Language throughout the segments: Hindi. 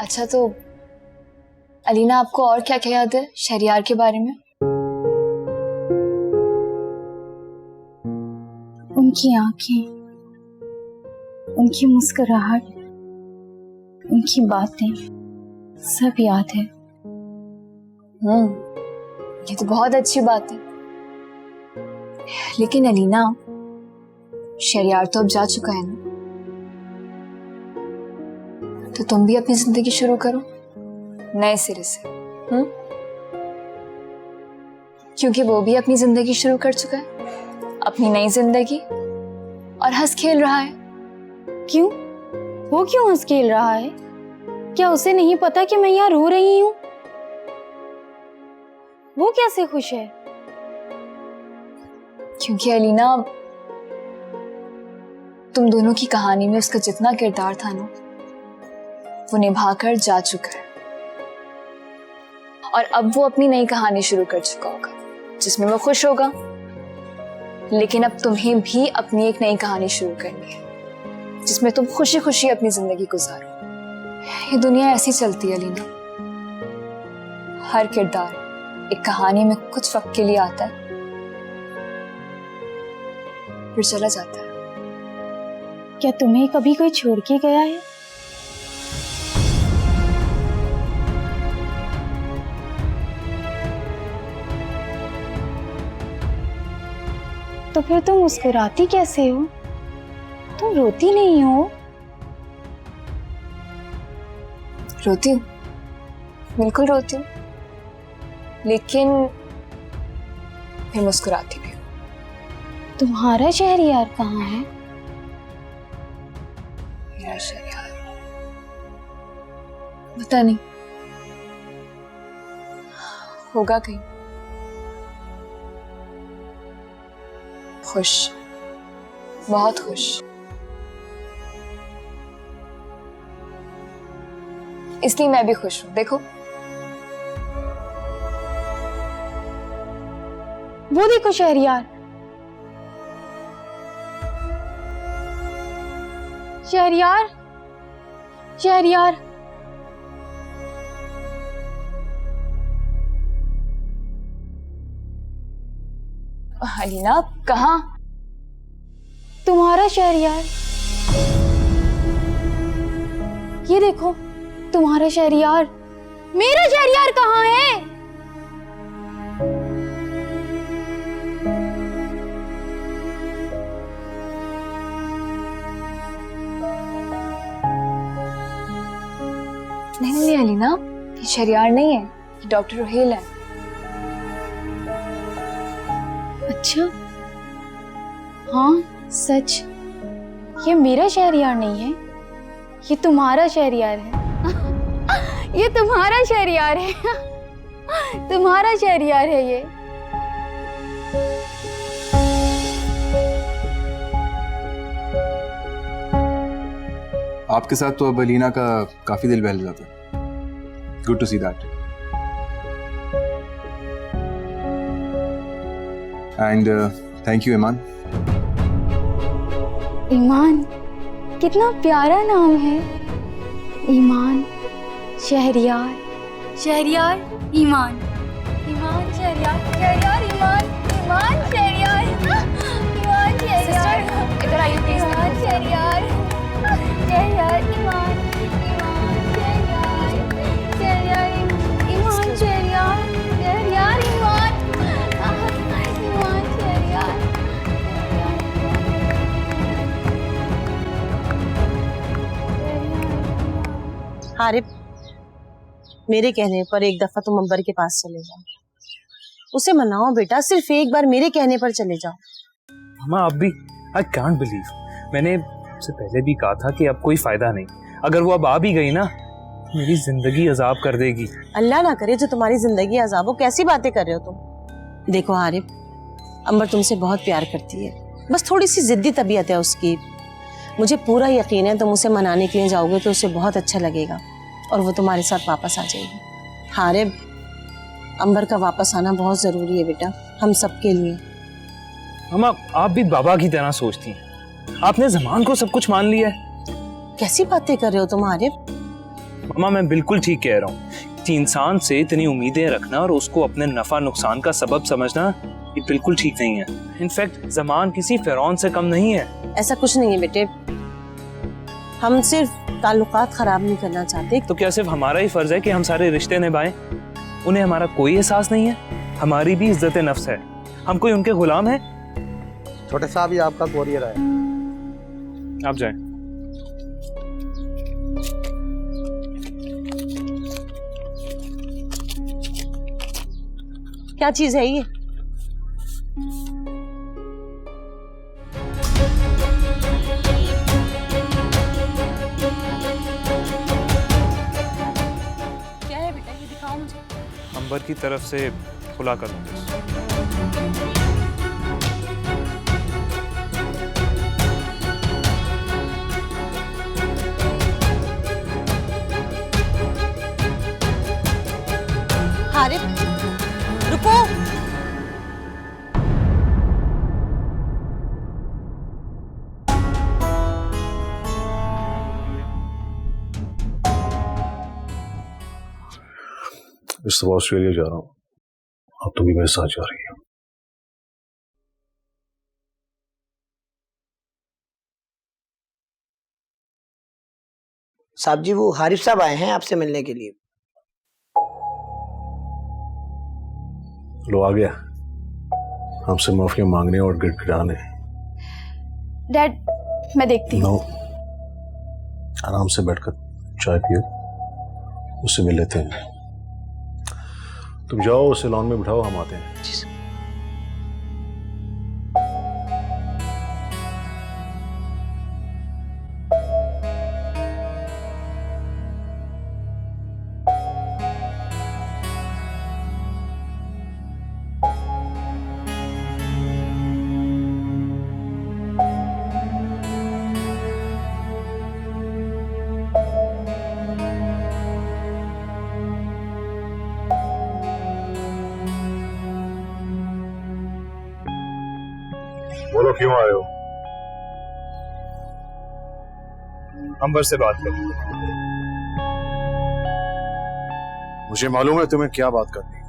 अच्छा तो अलीना, आपको और क्या क्या याद है शहरयार के बारे में? उनकी आंखें, उनकी मुस्कुराहट, उनकी बातें सब याद है। ये तो बहुत अच्छी बात है। लेकिन अलीना, शहरयार तो अब जा चुका है ना, तो तुम भी अपनी जिंदगी शुरू करो नए सिरे से। क्योंकि वो भी अपनी जिंदगी शुरू कर चुका है, अपनी नई जिंदगी, और हंस खेल रहा है। क्यों? वो क्यों हंस खेल रहा है? क्या उसे नहीं पता कि मैं यहाँ रो रही हूँ? वो कैसे खुश है? क्योंकि अलीना, तुम दोनों की कहानी में उसका जितना किरदार था ना, वो निभाकर जा चुका है। और अब वो अपनी नई कहानी शुरू कर चुका होगा जिसमें वो खुश होगा। लेकिन अब तुम्हें भी अपनी एक नई कहानी शुरू करनी है जिसमें तुम खुशी खुशी अपनी जिंदगी गुजारो। ये दुनिया ऐसी चलती है अलीना, हर किरदार एक कहानी में कुछ वक्त के लिए आता है, फिर चला जाता है। क्या तुम्हें कभी कोई छोड़ के गया है? तो फिर तुम मुस्कुराती कैसे हो? तुम रोती नहीं हो? रोती हूँ, बिल्कुल रोती हूँ, लेकिन फिर मुस्कुराती भी हूँ। तुम्हारा शहरयार कहाँ है? मेरा शहरयार पता नहीं, होगा कहीं खुश, बहुत खुश। इसलिए मैं भी खुश हूं। देखो, वो देखो शहरयार। शहरयार, शहरयार। अलीना, कहाँ? तुम्हारा शहरयार। ये देखो, तुम्हारा शहरयार। मेरा शहरयार कहाँ है? नहीं अलीना, ये शहरयार नहीं है, ये डॉक्टर रोहेल है। अच्छा, हाँ सच, ये मेरा शहरयार नहीं है, ये तुम्हारा शहरयार है। ये तुम्हारा शहरयार है। तुम्हारा शहरयार है ये। आपके साथ तो अब अलीना का काफी दिल बहल जाता है। Good to see that. And thank you Iman. Iman, कितना प्यारा नाम है। ईमान, शहरयार, शहरयार, ईमान, ईमान, शहरयार, शहरयार, ईमान, ईमान, शहरयार, ईमान, शहरयार। इधर आइए प्लीज। ईमान, शहरयार, शहरयार, ईमान, ईमान, शहरयार, शहरयार, ईमान, शहरयार, शहरयार, ईमान, ईमान, शहरयार। आरिफ, मेरे कहने पर एक दफा तुम अंबर के पास चले जाओ, उसे मनाओ बेटा, सिर्फ एक बार मेरे कहने पर चले जाओ। मामा, अब भी आई कांट बिलीव, मैंने उससे पहले भी कहा था कि अब कोई फायदा नहीं। अगर वो अब आ भी गई ना, मेरी जिंदगी अजाब कर देगी। अल्लाह ना करे जो तुम्हारी जिंदगी अजाब हो। कैसी बातें कर रहे हो तुम? देखो आरिफ, अंबर तुमसे बहुत प्यार करती है, बस थोड़ी सी जिद्दी तबीयत है उसकी। मुझे पूरा यकीन है तुम उसे मनाने के लिए जाओगे तो उसे बहुत अच्छा लगेगा और वो तुम्हारे साथ वापस आ जाएगी। आरिफ, अंबर का वापस आना बहुत जरूरी है बेटा, हम सबके लिए। मामा, आप भी बाबा की तरह सोचती हैं। आपने जमान को सब कुछ मान लिया है। कैसी बातें कर रहे हो तुम आरिफ? मामा मैं बिल्कुल ठीक कह रहा हूँ कि इंसान से इतनी उम्मीदें रखना और उसको अपने नफा नुकसान का सबब समझना ये बिल्कुल ठीक नहीं है। इनफैक्ट ज़मान किसी फिरौन से कम नहीं है। ऐसा कुछ नहीं है बेटे, हम सिर्फ ताल्लुकात खराब नहीं करना चाहते। तो क्या सिर्फ हमारा ही फर्ज है कि हम सारे रिश्ते निभाएं? उन्हें हमारा कोई एहसास नहीं है? हमारी भी इज्जत नफ्स है, हम कोई उनके गुलाम हैं? छोटे साहब ये आपका कोरियर है। आप जाएं। क्या चीज है ये? क्या है बेटा, ये दिखाओ मुझे। अंबर की तरफ से खुला कर दूं। हारिफ रुको। इस दफा ऑस्ट्रेलिया जा रहा हूँ, अब तुम भी मेरे साथ जा रही हो। साहब जी वो हारिफ साहब आए हैं आपसे मिलने के लिए। लो आ गया, हमसे माफिया मांगने और गिड़गिड़ाने। डैड मैं देखती हूँ। नो, आराम से बैठकर चाय पियो, उससे मिल लेते हैं। तुम जाओ उसे लॉन में बिठाओ, हम आते हैं। बोलो क्यों आए हो? अंबर से बात कर। मुझे मालूम है तुम्हें क्या बात करनी है।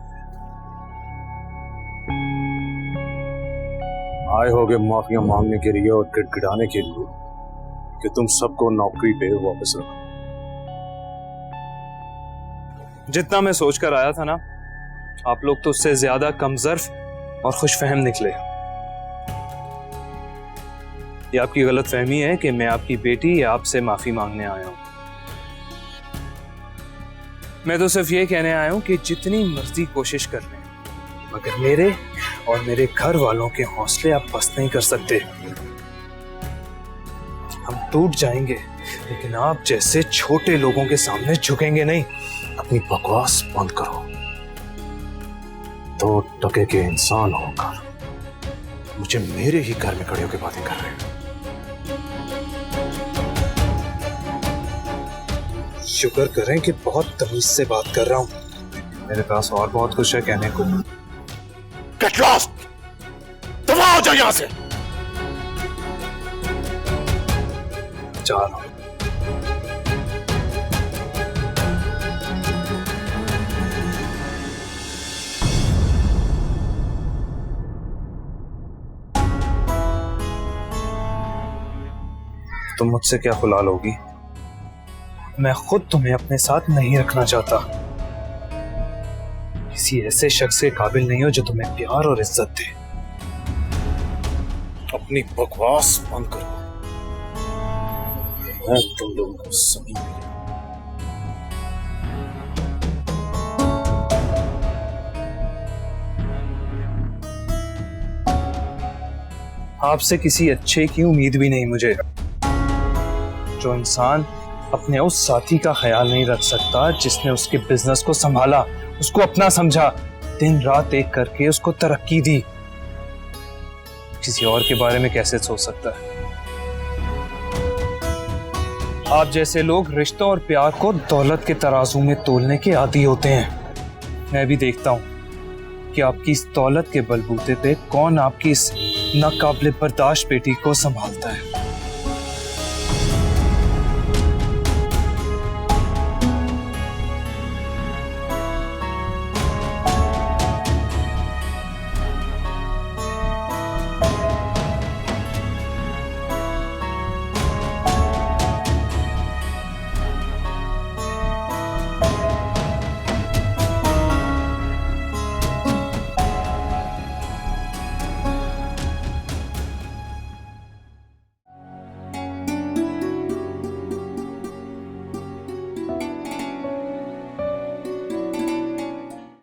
आए होगे माफिया मांगने के लिए और गिड़गिड़ाने के लिए कि तुम सबको नौकरी पे वापस रखो। जितना मैं सोचकर आया था ना, आप लोग तो उससे ज्यादा कमजोर और खुशफहम निकले। ये आपकी गलत फहमी है कि मैं आपकी बेटी या आपसे माफी मांगने आया हूं। मैं तो सिर्फ ये कहने आया हूं कि जितनी मर्जी कोशिश कर लें, मगर मेरे और मेरे घर वालों के हौसले आप पस्त नहीं कर सकते। हम टूट जाएंगे, लेकिन आप जैसे छोटे लोगों के सामने झुकेंगे नहीं। अपनी बकवास बंद करो। 2 टके के इंसान होकर मुझे मेरे ही घर में खड़े होकर बातें कर रहे हो। शुक्र करें कि बहुत तमीज से बात कर रहा हूं। मेरे पास और बहुत कुछ है कहने को। Get lost! दफा हो जाओ यहां से। जा रहा हूं। तुम मुझसे क्या खुला लोगी? मैं खुद तुम्हें अपने साथ नहीं रखना चाहता। किसी ऐसे शख्स के काबिल नहीं हो जो तुम्हें प्यार और इज्जत दे। अपनी बकवास बंद करो। मैं तुम लोगों को सभी आपसे किसी अच्छे की उम्मीद भी नहीं मुझे। जो इंसान अपने उस साथी का ख्याल नहीं रख सकता जिसने उसके बिजनेस को संभाला, उसको अपना समझा, दिन रात एक करके उसको तरक्की दी, किसी और के बारे में कैसे सोच सकता है? आप जैसे लोग रिश्तों और प्यार को दौलत के तराजू में तोलने के आदी होते हैं। मैं भी देखता हूं कि आपकी इस दौलत के बलबूते पे कौन आपकी इस नाकाबिले बर्दाश्त बेटी को संभालता है।